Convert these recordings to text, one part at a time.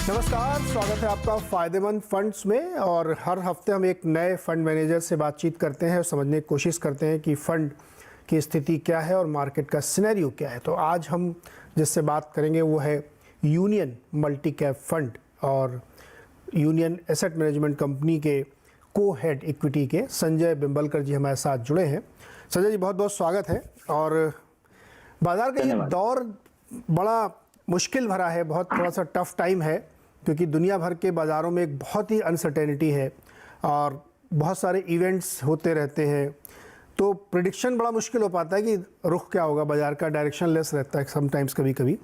नमस्कार, स्वागत है आपका फायदेमंद फंड्स में। और हर हफ्ते हम एक नए फंड मैनेजर से बातचीत करते हैं और समझने की कोशिश करते हैं कि फंड की स्थिति क्या है और मार्केट का सिनेरियो क्या है। तो आज हम जिससे बात करेंगे वो है यूनियन मल्टी कैप फंड और यूनियन एसेट मैनेजमेंट कंपनी के को हेड इक्विटी के संजय बिंबलकर जी हमारे साथ जुड़े हैं। संजय जी, बहुत बहुत स्वागत है। और बाजार का ये दौर बड़ा मुश्किल भरा है, बहुत थोड़ा सा टफ टाइम है, क्योंकि दुनिया भर के बाज़ारों में एक बहुत ही अनसर्टेनिटी है और बहुत सारे इवेंट्स होते रहते हैं। तो प्रिडिक्शन बड़ा मुश्किल हो पाता है कि रुख क्या होगा, बाज़ार का डायरेक्शन लेस रहता है समटाइम्स, कभी कभी।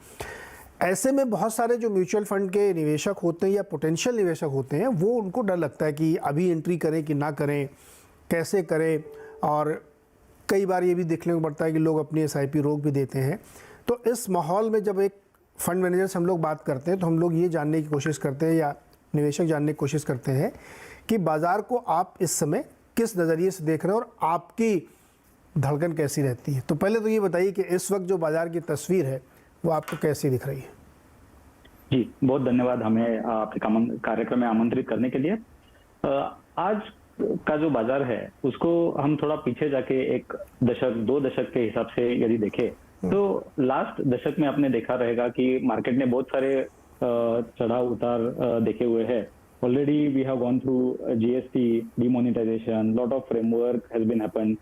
ऐसे में बहुत सारे जो म्यूचुअल फंड के निवेशक होते हैं या पोटेंशियल निवेशक होते हैं, वो उनको डर लगता है कि अभी एंट्री करें कि ना करें, कैसे करें। और कई बार ये भी देखने को पड़ता है कि लोग अपनी SIP रोक भी देते हैं। तो इस माहौल में जब एक फंड मैनेजर से हम लोग बात करते हैं तो हम लोग ये जानने की कोशिश करते हैं या निवेशक जानने की कोशिश करते हैं कि बाज़ार को आप इस समय किस नज़रिए से देख रहे हैं और आपकी धड़कन कैसी रहती है। तो पहले तो ये बताइए कि इस वक्त जो बाज़ार की तस्वीर है वो आपको कैसी दिख रही है। जी, बहुत धन्यवाद हमें आपके कार्यक्रम में आमंत्रित करने के लिए। आज का जो बाजार है उसको हम थोड़ा पीछे जाके एक दशक 2 दशक के हिसाब से यदि देखें तो लास्ट दशक में आपने देखा रहेगा कि मार्केट ने बहुत सारे चढ़ाव उतार देखे हुए हैं। Already we have gone through GST, demonetization, lot of framework has been happened.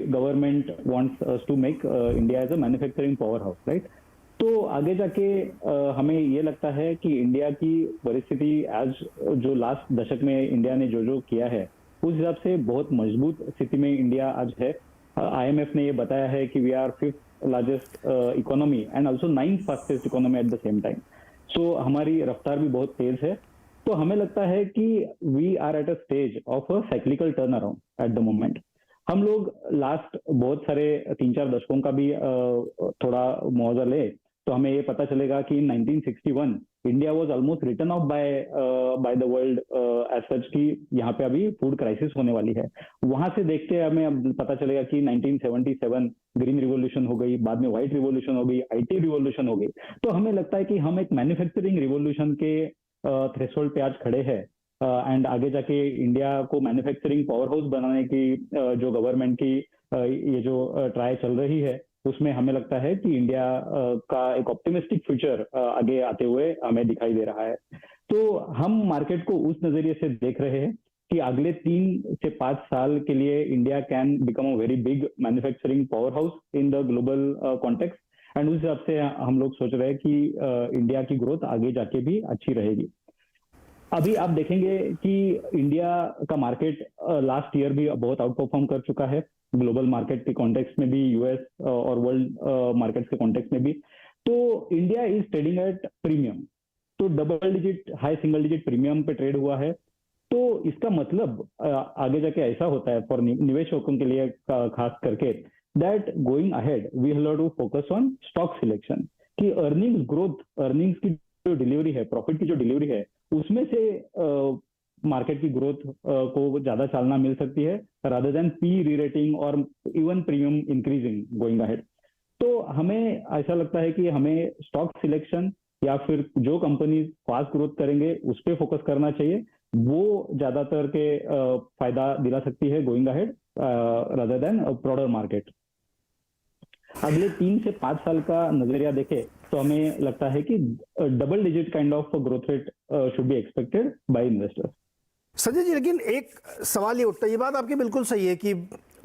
Government wants us to make India as a manufacturing powerhouse, right? तो आगे जाके हमें ये लगता है कि इंडिया की परिस्थिति आज जो लास्ट दशक में इंडिया ने जो किया है उस हिसाब से बहुत मजबूत स्थिति में इंडिया आज है। IMF ने ये बताया है कि we are 5th largest economy and also 9th fastest economy at the same time. So हमारी रफ्तार भी बहुत तेज है। तो हमें लगता है कि we are at a stage of a cyclical turn around at the moment. हम लोग लास्ट बहुत सारे 3-4 दशकों का भी थोड़ा मुआवजा ले तो हमें ये पता चलेगा कि 1961 India was almost written off by the world as such कि यहाँ पे अभी फूड क्राइसिस होने वाली है। वहां से देखते हमें अब पता चलेगा कि 1977 ग्रीन रिवॉल्यूशन हो गई, बाद में व्हाइट रिवॉल्यूशन हो गई, IT रिवॉल्यूशन हो गई। तो हमें लगता है कि हम एक मैन्युफैक्चरिंग रिवॉल्यूशन के थ्रेशोल्ड पे आज खड़े हैं एंड आगे जाके इंडिया को मैन्युफैक्चरिंग पावर हाउस बनाने की जो गवर्नमेंट की ये जो ट्राई चल रही है उसमें हमें लगता है कि इंडिया का एक ऑप्टिमिस्टिक फ्यूचर आगे आते हुए हमें दिखाई दे रहा है। तो हम मार्केट को उस नजरिए से देख रहे हैं कि अगले 3 से 5 साल के लिए India can become a very big manufacturing power house in the global context and उस हिसाब से हम लोग सोच रहे हैं कि इंडिया की ग्रोथ आगे जाके भी अच्छी रहेगी। अभी आप देखेंगे कि इंडिया का मार्केट लास्ट ईयर भी बहुत आउट परफॉर्म कर चुका है, ग्लोबल मार्केट के कॉन्टेक्स्ट में भी, US और वर्ल्ड मार्केट्स के कॉन्टेक्स्ट में भी। तो India is trading at premium, तो double digit high single digit premium पे ट्रेड हुआ है। तो इसका मतलब आगे जाके ऐसा होता है फॉर निवेशकों के लिए खास करके that going ahead we have to focus on stock selection कि अर्निंग्स ग्रोथ, अर्निंग्स की जो डिलीवरी है, प्रॉफिट की जो डिलीवरी है उसमें से मार्केट की ग्रोथ को ज्यादा चालना मिल सकती है रादर देन पी री-रेटिंग और even premium increasing going ahead. तो हमें ऐसा लगता है कि हमें स्टॉक सिलेक्शन या फिर जो कंपनी फास्ट ग्रोथ करेंगे उस पर फोकस करना चाहिए, वो ज्यादातर के फायदा दिला सकती है going ahead rather than broader market. अगले 3 से 5 साल का नजरिया देखें तो हमें लगता है कि double digit kind of growth rate should be expected by investors. Sanjay ji, लेकिन एक सवाल ये उठता है, ये बात आपकी बिल्कुल सही है कि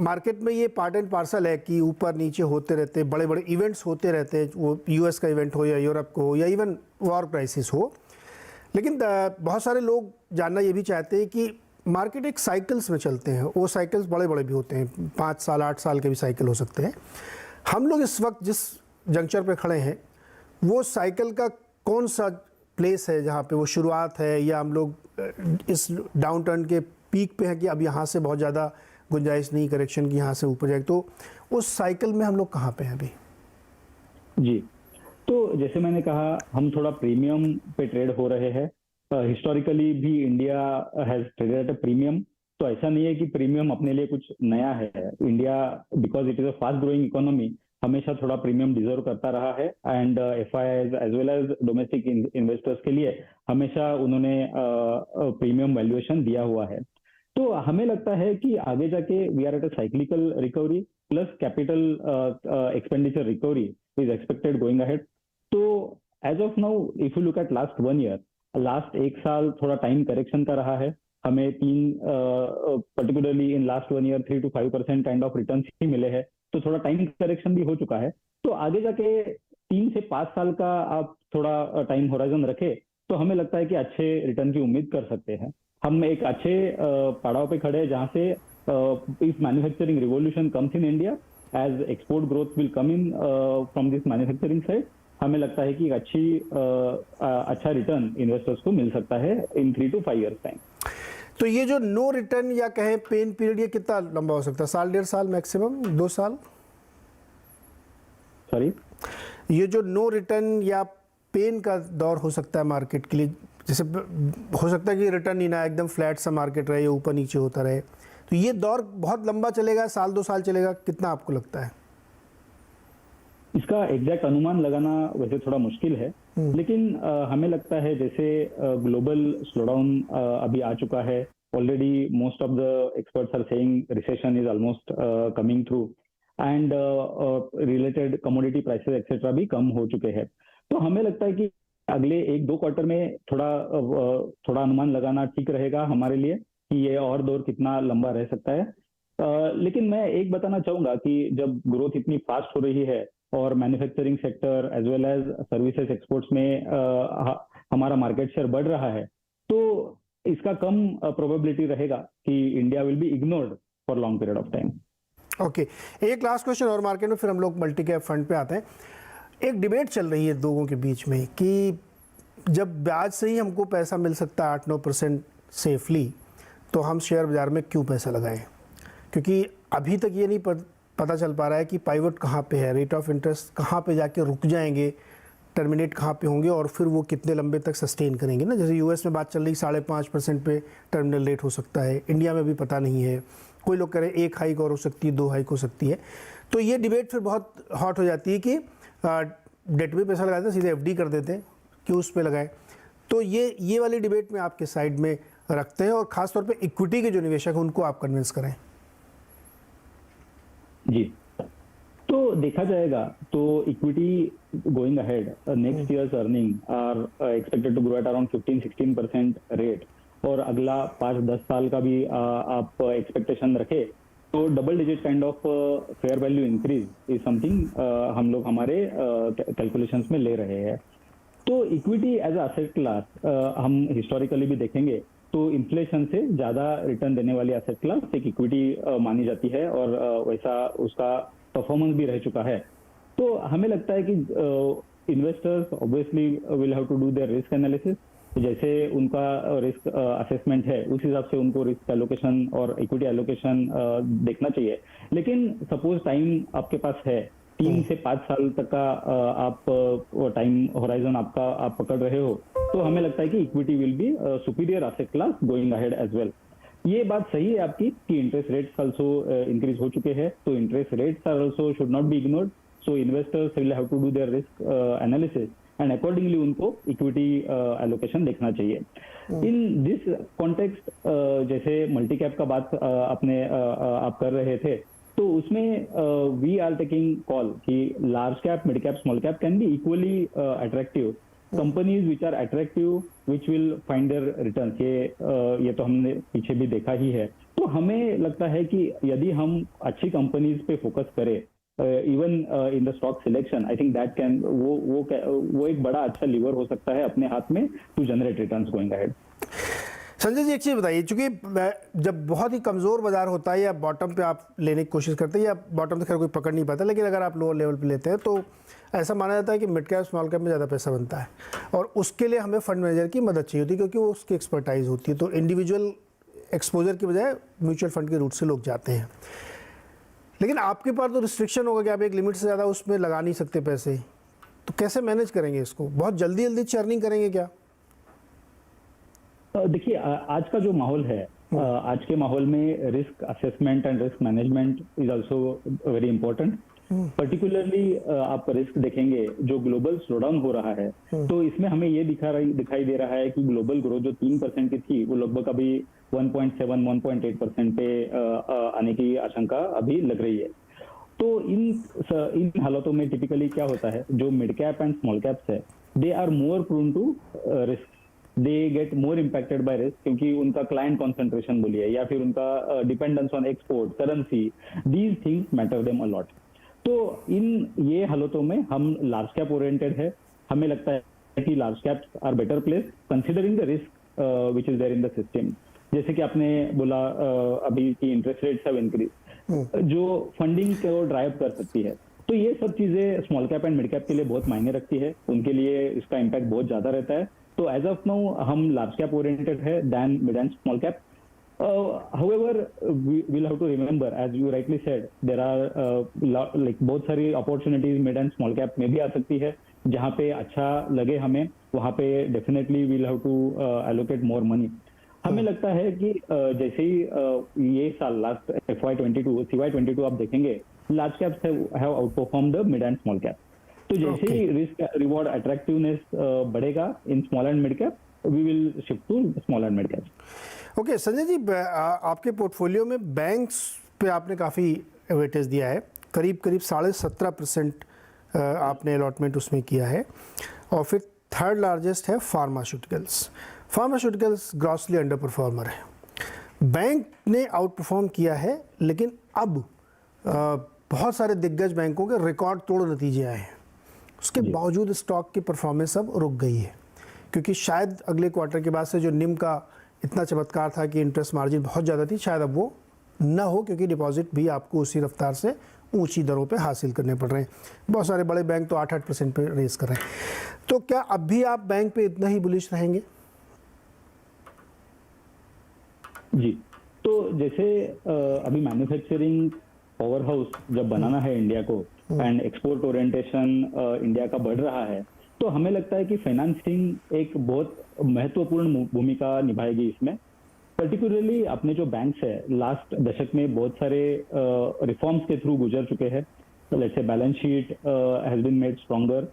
मार्केट में ये पार्ट एंड पार्सल है कि ऊपर नीचे होते रहते, बड़े बड़े इवेंट्स होते रहते हैं, वो US का इवेंट हो या यूरोप को हो या इवन वॉर क्राइसिस हो। लेकिन बहुत सारे लोग जानना ये भी चाहते हैं कि मार्केट एक साइकिल्स में चलते हैं, वो साइकिल्स बड़े बड़े भी होते हैं, 5 साल 8 साल के भी साइकिल हो सकते हैं। हम लोग इस वक्त जिस जंक्चर पे खड़े हैं वो साइकिल का कौन सा प्लेस है जहाँ पे वो शुरुआत है, या हम लोग इस डाउन टर्न के पीक पे हैं कि अब यहाँ से बहुत ज़्यादा गुंजाइश नहीं करेक्शन की, यहाँ से ऊपर जाए, तो उस साइकिल में हम लोग कहाँ पे हैं अभी? जी, तो जैसे मैंने कहा हम थोड़ा प्रीमियम पे ट्रेड हो रहे हैं। हिस्टोरिकली भी India has traded at a premium, तो ऐसा नहीं है कि प्रीमियम अपने लिए कुछ नया है। India because it is a fast growing economy हमेशा थोड़ा प्रीमियम डिजर्व करता रहा है and FIIs as well as domestic investors के लिए हमेशा उन्होंने प्रीमियम वैल्यूएशन दिया हुआ है। तो हमें लगता है कि आगे जाके we are at a cyclical recovery plus capital expenditure recovery is expected going ahead. तो as of now if you look at last 1 year, last 1 साल थोड़ा टाइम करेक्शन का रहा है। हमें particularly in last 1 year 3 to 5% kind of return ही मिले हैं, तो थोड़ा टाइम करेक्शन भी हो चुका है। तो आगे जाके 3 से 5 साल का आप थोड़ा टाइम होराइजन रखे तो हमें लगता है कि अच्छे रिटर्न की उम्मीद कर सकते हैं। हम एक अच्छे पड़ाव पे खड़े हैं जहां से if manufacturing revolution comes in India, as export growth will come in from this manufacturing side, हमें लगता है कि एक अच्छा रिटर्न इन्वेस्टर्स को मिल सकता है इन 3 to 5 years टाइम। तो ये जो नो रिटर्न या कहें पेन पीरियड, ये कितना लंबा हो सकता है? साल, 1.5 साल, मैक्सिमम 2 साल? सॉरी, ये जो नो रिटर्न या पेन का दौर हो सकता है मार्केट के लिए, जैसे हो सकता है कि रिटर्न नहीं ना, एकदम फ्लैट सा मार्केट रहे, ऊपर नीचे होता रहे, तो ये दौर बहुत लंबा चलेगा, साल 2 साल चलेगा, कितना आपको लगता है? इसका एग्जैक्ट अनुमान लगाना वैसे थोड़ा मुश्किल है, लेकिन हमें लगता है जैसे ग्लोबल स्लोडाउन अभी आ चुका है already, most of the experts are saying recession is almost coming through and related commodity prices etcetera भी कम हो चुके हैं। तो हमें लगता है कि अगले 1-2 क्वार्टर में थोड़ा अनुमान लगाना ठीक रहेगा हमारे लिए कि ये और दौर कितना लंबा रह सकता है। लेकिन मैं एक बताना चाहूंगा कि जब ग्रोथ इतनी फास्ट हो रही है और manufacturing sector as well as services exports में हमारा मार्केट शेयर बढ़ रहा है, तो इसका कम प्रोबेबिलिटी रहेगा कि India will be ignored for long period of time. Okay, एक लास्ट क्वेश्चन और मार्केट में, फिर हम लोग मल्टी कैप फंड पे आते हैं। एक डिबेट चल रही है लोगों के बीच में कि जब ब्याज से ही हमको पैसा मिल सकता है 8-9% सेफली, तो हम शेयर बाज़ार में क्यों पैसा लगाएं? क्योंकि अभी तक ये नहीं पता चल पा रहा है कि पाइवट कहाँ पे है, रेट ऑफ इंटरेस्ट कहाँ पे जाके रुक जाएंगे, टर्मिनेट कहाँ पे होंगे, और फिर वो कितने लंबे तक सस्टेन करेंगे ना। जैसे यूएस में बात चल रही 5.5% पे टर्मिनल रेट हो सकता है, इंडिया में भी पता नहीं है, कोई लोग कह रहे हैं 1 हाइक और हो सकती है, 2 हाइक हो सकती है। तो ये डिबेट फिर बहुत हॉट हो जाती है कि डेट पे पैसा लगाते हैं, सीधे एफडी कर देते हैं, क्यों उस पर लगाएं। तो ये वाली डिबेट में आपके साइड में रखते हैं, और ख़ासतौर पे इक्विटी के जो निवेशक हैं उनको आप कन्विंस करें। जी, तो देखा जाएगा तो equity going ahead next years earning are expected to grow at around 15-16% rate, और अगला 5-10 साल का भी आप एक्सपेक्टेशन रखे तो double digit kind of fair value increase is something हम लोग हमारे कैलकुलेशंस में ले रहे हैं। तो equity as a asset class हम हिस्टोरिकली भी देखेंगे तो इन्फ्लेशन से ज्यादा रिटर्न देने वाली एसेट क्लास एक इक्विटी मानी जाती है, और वैसा उसका परफॉर्मेंस भी रह चुका है। तो हमें लगता है कि investors obviously will have to do their risk analysis, जैसे उनका रिस्क असेसमेंट है उस हिसाब से उनको रिस्क एलोकेशन और इक्विटी एलोकेशन देखना चाहिए। लेकिन सपोज टाइम आपके पास है 3 से 5 साल तक का आप टाइम होराइजन आप पकड़ रहे हो, तो हमें लगता है कि equity will be superior asset class going ahead as well. ये बात सही है आपकी कि इंटरेस्ट रेट्स आल्सो इंक्रीज हो चुके हैं, तो interest rates are also should not be ignored, so investors will have to do their risk analysis and accordingly उनको इक्विटी एलोकेशन देखना चाहिए। इन दिस कॉन्टेक्स्ट जैसे मल्टी कैप का बात आप कर रहे थे, तो उसमें वी आर टेकिंग कॉल कि large cap, mid cap, small cap can be equally attractive companies which are attractive which will find their return. ये तो हमने पीछे भी देखा ही है। तो हमें लगता है कि यदि हम अच्छी कंपनीज पे फोकस करें even in the stock selection, I think that can वो एक बड़ा अच्छा लीवर हो सकता है अपने हाथ में to generate returns going ahead. Sanjay ji, एक चीज़ बताइए, चूंकि जब बहुत ही कमज़ोर बाजार होता है या बॉटम पे आप लेने की कोशिश करते हैं, या बॉटम तो खैर कोई पकड़ नहीं पाता, लेकिन अगर आप लोअर लेवल पे लेते हैं तो ऐसा माना जाता है कि मिड कैप स्मॉल कैप में ज़्यादा पैसा बनता है, और उसके लिए हमें फंड मैनेजर की मदद चाहिए होती है क्योंकि वो उसकी एक्सपर्टाइज होती है। तो इंडिविजुअल एक्सपोजर की बजाय म्यूचुअल फंड के रूट से लोग जाते हैं। लेकिन आपके पास तो रिस्ट्रिक्शन होगा कि आप एक लिमिट से ज़्यादा उसमें लगा नहीं सकते पैसे, तो कैसे मैनेज करेंगे इसको? बहुत जल्दी चर्निंग करेंगे क्या? देखिए, आज का जो माहौल है, आज के माहौल में risk assessment and risk management is also very important. Particularly आप रिस्क देखेंगे जो ग्लोबल स्लोडाउन हो रहा है, तो इसमें हमें ये दिखाई दे रहा है कि ग्लोबल ग्रोथ जो 3% की थी वो लगभग अभी 1.7-1.8% पे आने की आशंका अभी लग रही है। तो इन हालातों में टिपिकली क्या होता है, जो mid cap and small caps है, they are more prone to risk, they get more impacted by risk, क्योंकि उनका क्लाइंट कॉन्सेंट्रेशन बोलिए या फिर उनका dependence on export, currency, these things matter them a lot. तो इन ये हालातों में हम लार्ज कैप ओरिएंटेड है, हमें लगता है कि large caps are better place considering the risk which is there in the system. जैसे कि आपने बोला अभी की इंटरेस्ट रेट्स हैव इंक्रीज, जो फंडिंग को ड्राइव कर सकती है, तो ये सब चीजें small cap and mid cap के लिए बहुत मायने रखती है, उनके लिए इसका इम्पैक्ट बहुत ज्यादा रहता है। तो एज ऑफ नाउ हम लार्ज कैप ओरिएंटेड है then mid and small cap. However, we'll have to remember, as you rightly said, there are like बहुत सारी opportunities mid and small cap में भी आ सकती है, जहाँ पे अच्छा लगे हमें वहाँ पे definitely we'll have to allocate more money। हमें लगता है कि जैसे ही ये साल लास्ट CY22 आप देखेंगे, large caps have outperform the mid and small cap. तो जैसे ही रिस्क रिवॉर्ड अट्रैक्टिवनेस बढ़ेगा in small and mid cap, we will shift to small and mid cap. Okay Sanjay ji, आपके पोर्टफोलियो में बैंक्स पे आपने काफ़ी वेटेज दिया है, करीब 17.5% आपने अलॉटमेंट उसमें किया है, और फिर थर्ड लार्जेस्ट है फार्मास्यूटिकल्स ग्रॉसली अंडर परफॉर्मर है। बैंक ने आउट परफॉर्म किया है, लेकिन अब बहुत सारे दिग्गज बैंकों के रिकॉर्ड तोड़ नतीजे आए हैं, उसके बावजूद स्टॉक की परफॉर्मेंस अब रुक गई है, क्योंकि शायद अगले क्वार्टर के बाद से जो निम का इतना चमत्कार था कि इंटरेस्ट मार्जिन बहुत ज़्यादा थी, शायद अब वो ना हो, क्योंकि डिपॉजिट भी आपको उसी रफ्तार से ऊंची दरों पे हासिल करने पड़ रहे हैं। बहुत सारे बड़े बैंक तो 8% पे रेस कर रहे हैं। तो क्या अब भी आप बैंक पे इतना ही बुलिश रहेंगे? जी, तो जैसे अभी मैन्युफैक्चरिंग पावर हाउस जब बनाना है इंडिया को एंड एक्सपोर्ट ओरिएंटेशन इंडिया का बढ़ रहा है, तो हमें लगता है कि फाइनेंसिंग एक बहुत महत्वपूर्ण भूमिका निभाएगी इसमें। पर्टिकुलरली अपने जो बैंक्स है लास्ट दशक में बहुत सारे रिफॉर्म्स के थ्रू गुजर चुके हैं। Let's say balance sheet has been made stronger,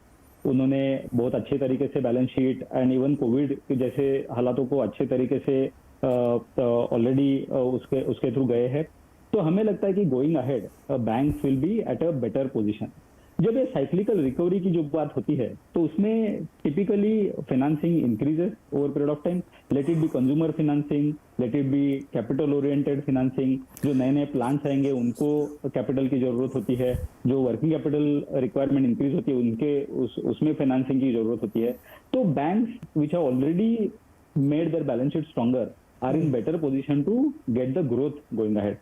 उन्होंने बहुत अच्छे तरीके से balance sheet and even COVID के जैसे हालातों को अच्छे तरीके से ऑलरेडी उसके थ्रू गए हैं। तो हमें लगता है कि going ahead banks will be at a better position. जब ये साइक्लिकल रिकवरी की जो बात होती है, तो उसमें typically financing increases over period of time, late it B consumer financing, late it B capital oriented financing, जो नए नए प्लान्स आएंगे उनको कैपिटल की जरूरत होती है, जो वर्किंग कैपिटल रिक्वायरमेंट इंक्रीज होती है उनके उसमें फाइनेंसिंग की जरूरत होती है। तो banks which have already made their balance sheet stronger are in better position to get the growth going ahead.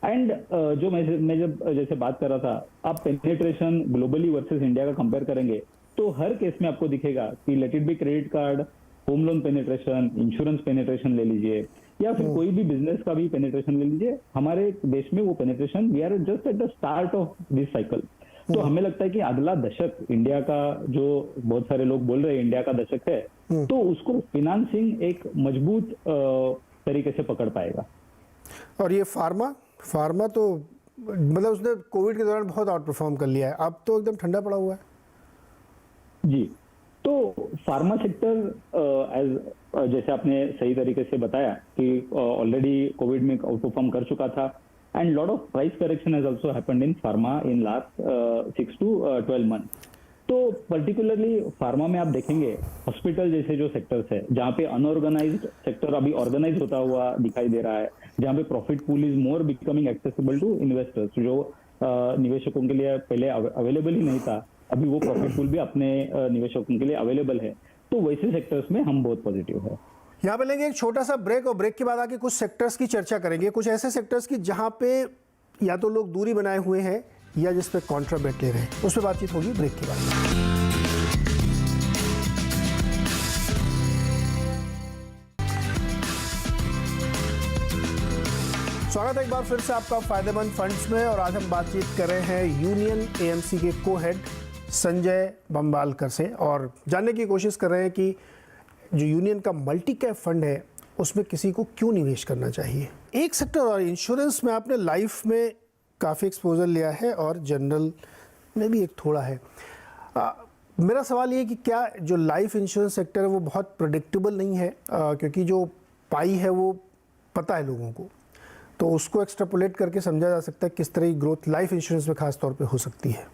And जो मैं जब जैसे बात कर रहा था, आप पेनिट्रेशन ग्लोबली वर्सेस इंडिया का कंपेयर करेंगे, तो हर केस में आपको दिखेगा कि let it be credit card, home loan penetration, insurance penetration ले लीजिए, या फिर कोई भी बिजनेस का भी पेनिट्रेशन ले लीजिए, हमारे देश में वो penetration we are just at the start of this cycle. तो हमें लगता है कि अगला दशक इंडिया का, जो बहुत सारे लोग बोल रहे हैं इंडिया का दशक है, तो उसको फाइनेंसिंग एक मजबूत तरीके से पकड़ पाएगा। और ये फार्मा तो मतलब उसने कोविड के दौरान बहुत आउट परफॉर्म कर लिया है, अब तो एकदम ठंडा पड़ा हुआ है। जी, तो फार्मा सेक्टर एज जैसे आपने सही तरीके से बताया कि ऑलरेडी कोविड में आउट परफॉर्म कर चुका था, and lot of price correction has also happened in pharma in last 6 to 12 months। तो पर्टिकुलरली फार्मा में आप देखेंगे हॉस्पिटल जैसे जो सेक्टर्स है, जहाँ पे अनऑर्गेनाइज्ड सेक्टर अभी ऑर्गेनाइज होता हुआ दिखाई दे रहा है, जहाँ पे profit pool is more becoming accessible to investors, जो निवेशकों के लिए पहले अवेलेबल ही नहीं था, अभी वो प्रॉफिट पूल भी अपने निवेशकों के लिए अवेलेबल है। तो वैसे सेक्टर्स में हम बहुत पॉजिटिव है। यहाँ पे लेंगे एक छोटा सा ब्रेक, और ब्रेक के बाद आके कुछ सेक्टर्स की चर्चा करेंगे, कुछ ऐसे सेक्टर्स की जहाँ पे या तो लोग दूरी बनाए हुए हैं या जिस पे कॉन्ट्रा बेट ले रहे हैं, उस पर बातचीत होगी ब्रेक के बाद। स्वागत है एक बार फिर से आपका फायदेमंद फंड्स में, और आज हम बातचीत कर रहे हैं यूनियन एएमसी के को हेड संजय बम्बालकर से, और जानने की कोशिश कर रहे हैं कि जो यूनियन का मल्टी कैप फंड है उसमें किसी को क्यों निवेश करना चाहिए। एक सेक्टर और इंश्योरेंस में आपने लाइफ में काफ़ी एक्सपोजर लिया है और जनरल में भी एक थोड़ा है। मेरा सवाल ये है कि क्या जो लाइफ इंश्योरेंस सेक्टर है वो बहुत प्रेडिक्टेबल नहीं है, क्योंकि जो पाई है वो पता है लोगों को, तो उसको एक्सट्रापोलेट करके समझा जा सकता है किस तरह की ग्रोथ लाइफ इंश्योरेंस में खास तौर पे हो सकती है।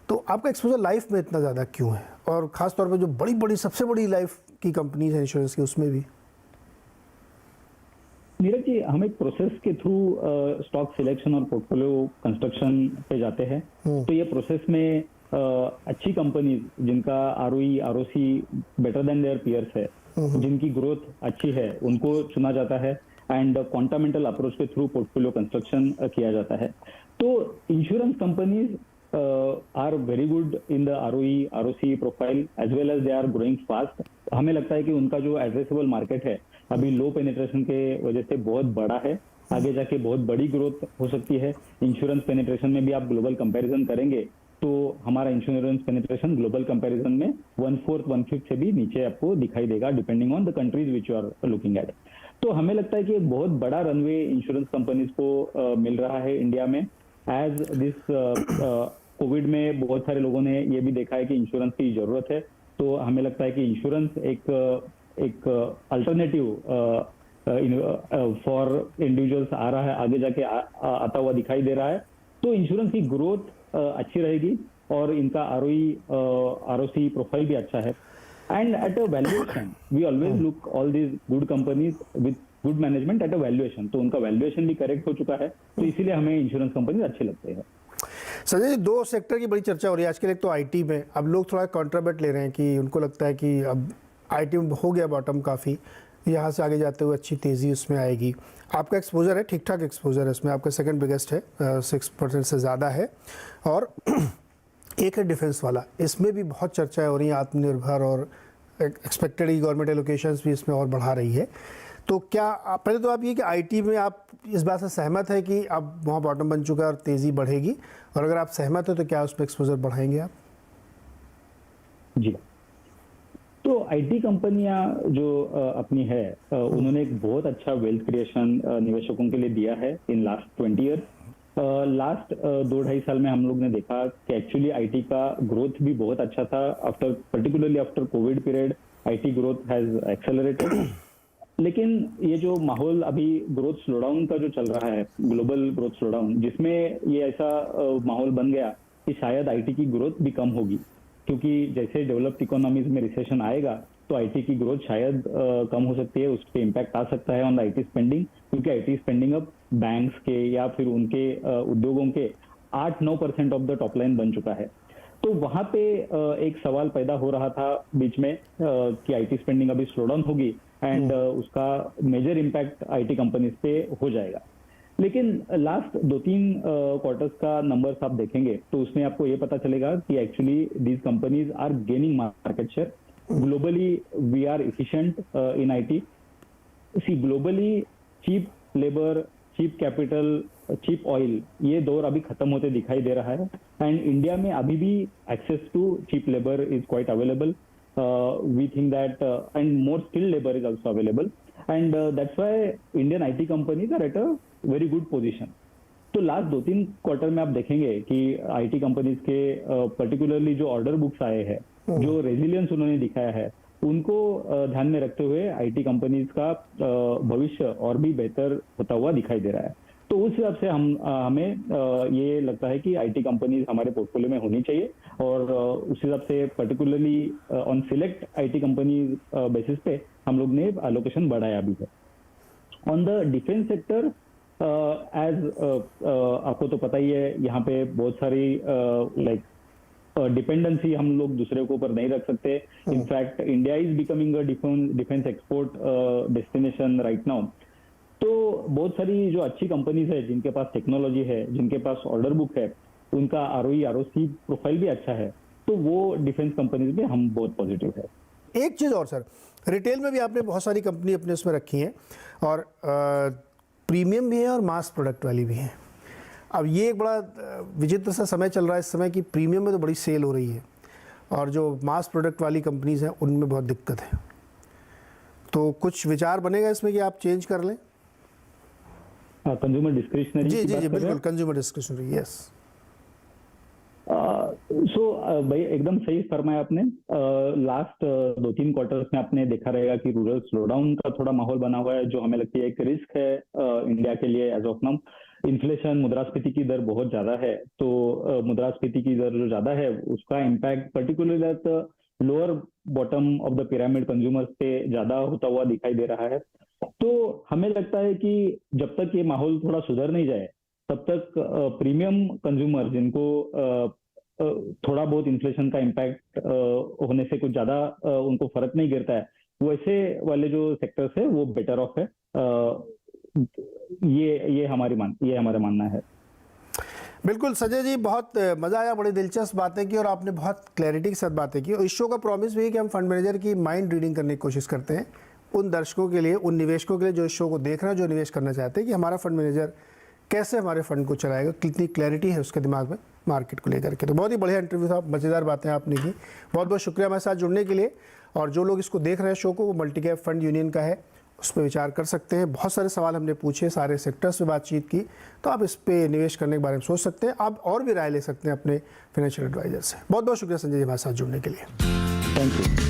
तो आपका एक्सपोजर लाइफ में इतना ज़्यादा क्यों है, और ख़ास तौर पे जो बड़ी बड़ी सबसे बड़ी लाइफ की कंपनीज हैं इंश्योरेंस की उसमें भी? नीरज जी, हम एक प्रोसेस के थ्रू स्टॉक सिलेक्शन और पोर्टफोलियो कंस्ट्रक्शन पे जाते हैं। तो ये प्रोसेस में अच्छी कंपनीज जिनका ROE ROC better than their peers है, जिनकी ग्रोथ अच्छी है, उनको चुना जाता है एंड क्वांटामेंटल अप्रोच के थ्रू पोर्टफोलियो कंस्ट्रक्शन किया जाता है। तो insurance companies are very good in the ROE ROC profile as well as they are growing fast. हमें लगता है कि उनका जो एड्रेसेबल मार्केट है अभी लो पेनिट्रेशन के वजह से बहुत बड़ा है, आगे जाके बहुत बड़ी ग्रोथ हो सकती है। इंश्योरेंस पेनिट्रेशन में भी आप ग्लोबल कंपैरिजन करेंगे तो हमारा इंश्योरेंस पेनिट्रेशन ग्लोबल कंपैरिजन में 1/4 1/5 से भी नीचे आपको दिखाई देगा, depending on the countries which you are looking at. तो हमें लगता है कि एक बहुत बड़ा रनवे इंश्योरेंस कंपनीज को मिल रहा है इंडिया में। एज दिस कोविड में बहुत सारे लोगों ने ये भी देखा है कि इंश्योरेंस की जरूरत है, तो हमें लगता है कि इंश्योरेंस एक अल्टरनेटिव फॉर इंडिविजुअल्स आ रहा है, आगे जाके आता हुआ दिखाई दे रहा है। तो इंश्योरेंस की ग्रोथ अच्छी रहेगी और इनका आरओई आरओसी प्रोफाइल भी अच्छा है। And at a valuation we always look all these good companies with good management at a valuation, तो उनका वैल्यूएशन भी करेक्ट हो चुका है, तो इसीलिए हमें इंश्योरेंस कंपनीज अच्छे लगते हैं। संजय जी, दो सेक्टर की बड़ी चर्चा हो रही है आजकल। एक तो आईटी में अब लोग थोड़ा कॉन्ट्राबेट ले रहे हैं कि उनको लगता है कि अब आईटी में हो गया बॉटम, काफ़ी यहाँ से आगे जाते हुए अच्छी तेज़ी उसमें आएगी। आपका एक्सपोजर है, ठीक ठाक एक्सपोजर है इसमें, आपका सेकंड बिगेस्ट है, 6% से ज़्यादा है। और एक है डिफेंस वाला, इसमें भी बहुत चर्चाएं हो रही हैं, आत्मनिर्भर और एक्सपेक्टेड गवर्नमेंट एलोकेशंस भी इसमें और बढ़ा रही है। तो क्या पहले तो आप ये कि आईटी में आप इस बात से सहमत है कि अब वहाँ बॉटम बन चुका है और तेज़ी बढ़ेगी, और अगर आप सहमत हो तो क्या उसमें एक्सपोजर बढ़ाएंगे आप? जी, तो आईटी कंपनियां जो अपनी है, उन्होंने एक बहुत अच्छा वेल्थ क्रिएशन निवेशकों के लिए दिया है इन लास्ट 20 ईयर्स। लास्ट 2-2.5 साल में हम लोग ने देखा कि एक्चुअली आईटी का ग्रोथ भी बहुत अच्छा था। Particularly after Covid period IT growth has accelerated. लेकिन ये जो माहौल अभी ग्रोथ स्लोडाउन का जो चल रहा है, ग्लोबल ग्रोथ स्लोडाउन, जिसमें ये ऐसा माहौल बन गया कि शायद आईटी की ग्रोथ भी कम होगी, क्योंकि जैसे डेवलप्ड इकोनॉमीज में रिसेशन आएगा तो आईटी की ग्रोथ शायद कम हो सकती है, उस पर इम्पैक्ट आ सकता है ऑन आईटी स्पेंडिंग, क्योंकि आईटी स्पेंडिंग अब बैंक्स के या फिर उनके उद्योगों के 8-9% ऑफ द टॉप लाइन बन चुका है। तो वहां पे एक सवाल पैदा हो रहा था बीच में कि आईटी स्पेंडिंग अभी स्लो डाउन होगी एंड उसका मेजर इम्पैक्ट आईटी कंपनीज पे हो जाएगा। लेकिन लास्ट 2-3 क्वार्टर्स का नंबर्स आप देखेंगे तो उसमें आपको ये पता चलेगा कि actually these companies are gaining market share globally. We are efficient in IT. See globally cheap labour, cheap capital, cheap oil, ये दौर अभी खत्म होते दिखाई दे रहा है एंड इंडिया में अभी भी access to cheap labour is quite available. We think that and more skilled labour is also available and that's why Indian IT companies are at a very good position. तो last 2-3 quarter में आप देखेंगे कि IT companies के particularly जो order books आए हैं, जो रेजिलियंस उन्होंने दिखाया है, उनको ध्यान में रखते हुए आईटी कंपनीज का भविष्य और भी बेहतर होता हुआ दिखाई दे रहा है। तो उस हिसाब से हमें ये लगता है कि आईटी कंपनीज हमारे पोर्टफोलियो में होनी चाहिए और उस हिसाब से particularly on select IT companies basis पे हम लोग ने एलोकेशन बढ़ाया भी है। ऑन द डिफेंस सेक्टर आपको तो पता ही है, यहाँ पे बहुत सारी डिपेंडेंसी हम लोग दूसरे के ऊपर नहीं रख सकते। In fact India is becoming a defence export destination right now. तो बहुत सारी जो अच्छी कंपनीज है, जिनके पास टेक्नोलॉजी है, जिनके पास ऑर्डर बुक है, उनका आरओई आरओसी प्रोफाइल भी अच्छा है, तो वो डिफेंस कंपनीज में हम बहुत पॉजिटिव है। एक चीज़ और सर, रिटेल में भी आपने बहुत सारी कंपनी अपने उसमें रखी हैं और प्रीमियम भी है और मास प्रोडक्ट वाली भी हैं। अब ये एक बड़ा विचित्र सा समय चल रहा है इस समय कि प्रीमियम में तो बड़ी सेल हो रही है और जो मास प्रोडक्ट वाली कंपनीज हैं उनमें बहुत दिक्कत है। तो कुछ विचार बनेगा इसमें कि आप चेंज कर लें? कंज्यूमर डिस्क्रिशनरी जी की जी बात जी कर रहे हैं? बिल्कुल, कंज्यूमर डिस्क्रिशनरी, यस। भाई एकदम सही फरमाया आपने। लास्ट 2-3 क्वार्टर्स में आपने देखा रहेगा कि रूरल स्लोडाउन का थोड़ा माहौल बना हुआ है, जो हमें लगती है एक रिस्क है इंडिया के लिए एज ऑफ नाउ। इन्फ्लेशन, मुद्रास्फीति की दर बहुत ज्यादा है, तो मुद्रास्फीति की दर जो ज्यादा है उसका impact particularly at lower bottom of the pyramid consumers पे ज्यादा होता हुआ दिखाई दे रहा है। तो हमें लगता है कि जब तक ये माहौल थोड़ा सुधर नहीं जाए तब तक प्रीमियम कंज्यूमर जिनको थोड़ा बहुत इन्फ्लेशन का इम्पैक्ट होने से कुछ ज्यादा उनको फर्क नहीं गिरता है, वैसे वाले जो सेक्टर्स है वो बेटर ऑफ है। ये हमारा मानना है। बिल्कुल संजय जी, बहुत मज़ा आया, बड़ी दिलचस्प बातें की और आपने बहुत क्लैरिटी के साथ बातें की। और इस शो का प्रॉमिस भी है कि हम फंड मैनेजर की माइंड रीडिंग करने की कोशिश करते हैं उन दर्शकों के लिए, उन निवेशकों के लिए जो इस शो को देख रहे हैं, जो निवेश करना चाहते हैं, कि हमारा फंड मैनेजर कैसे हमारे फंड को चलाएगा, कितनी क्लैरिटी है उसके दिमाग में मार्केट को लेकर के। तो बहुत ही बढ़िया इंटरव्यू था, मज़ेदार बातें आपने की। बहुत बहुत शुक्रिया हमारे साथ जुड़ने के लिए। और जो लोग इसको देख रहे हैं शो को, वो मल्टी कैप फंड यूनियन का है, उस पर विचार कर सकते हैं। बहुत सारे सवाल हमने पूछे, सारे सेक्टर्स पे बातचीत की, तो आप इस पे निवेश करने के बारे में सोच सकते हैं। आप और भी राय ले सकते हैं अपने फाइनेंशियल एडवाइजर से। बहुत बहुत शुक्रिया संजय जी हमारे साथ जुड़ने के लिए। Thank you.